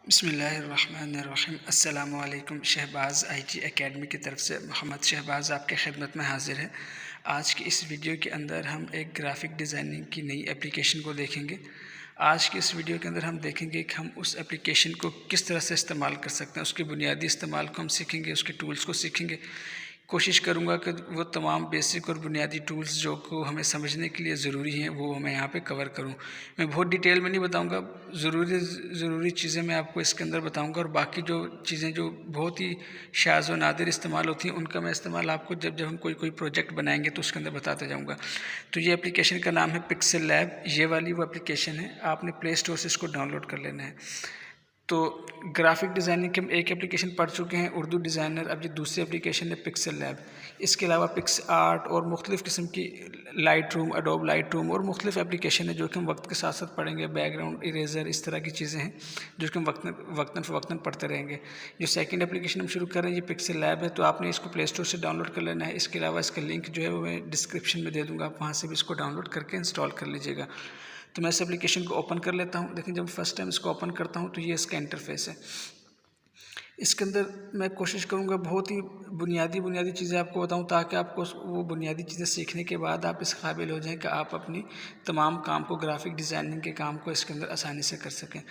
बिस्मिल्लाहिर्रहमानिर्रहीम। अस्सलामुअलैकुम। Shahbaz IT academy की तरफ से मोहम्मद शहबाज़ आपके खिदमत में हाज़िर है। आज की इस वीडियो के अंदर हम एक ग्राफ़िक डिज़ाइनिंग की नई एप्लीकेशन को देखेंगे। आज की इस वीडियो के अंदर हम देखेंगे कि हम उस एप्लीकेशन को किस तरह से इस्तेमाल कर सकते हैं, उसके बुनियादी इस्तेमाल को हम सीखेंगे, उसके टूल्स को सीखेंगे। कोशिश करूँगा कि वो तमाम बेसिक और बुनियादी टूल्स जो को हमें समझने के लिए ज़रूरी हैं वो मैं यहाँ पे कवर करूँ। मैं बहुत डिटेल में नहीं बताऊँगा, ज़रूरी चीज़ें मैं आपको इसके अंदर बताऊँगा और बाकी जो चीज़ें जो बहुत ही शाज़ व नादिर इस्तेमाल होती हैं उनका मैं इस्तेमाल आपको जब जब हम कोई प्रोजेक्ट बनाएंगे तो उसके अंदर बताता जाऊँगा। तो ये एप्लीकेशन का नाम है पिक्सल लैब। ये वाली वो एप्लीकेशन है, आपने प्ले स्टोर से इसको डाउनलोड कर लेना है। तो ग्राफ़िक डिज़ाइनिंग की हम एक एप्लीकेशन पढ़ चुके हैं, उर्दू डिज़ाइनर। अब ये दूसरी एप्लीकेशन है पिक्सल लैब। इसके अलावा पिक्स आर्ट और मुख्तलिफ़ किस्म की light room, adobe light room और मुख्तलिफ़ एप्लीकेशन है जो कि हम वक्त के साथ साथ पढ़ेंगे। बैकग्राउंड इरेज़र, इस तरह की चीज़ें हैं जो कि हम वक्तन पढ़ते रहेंगे। जो सेकंड एप्लीकेशन हम शुरू कर रहे हैं ये पिक्सल लैब है, तो आपने इसको प्ले स्टोर से डाउनलोड कर लेना है। इसके अलावा इसका लिंक जो है वो मैं डिस्क्रिप्शन में दे दूँगा, आप वहाँ से भी इसको डाउनलोड करके इंस्टॉल कर लीजिएगा। तो मैं इस एप्लीकेशन को ओपन कर लेता हूँ। देखिए, जब फर्स्ट टाइम इसको ओपन करता हूँ तो ये इसका इंटरफेस है। इसके अंदर मैं कोशिश करूँगा बहुत ही बुनियादी चीज़ें आपको बताऊँ ताकि आपको वो बुनियादी चीज़ें सीखने के बाद आप इस काबिल हो जाएँ कि आप अपनी तमाम काम को, ग्राफ़िक डिज़ाइनिंग के काम को इसके अंदर आसानी से कर सकें।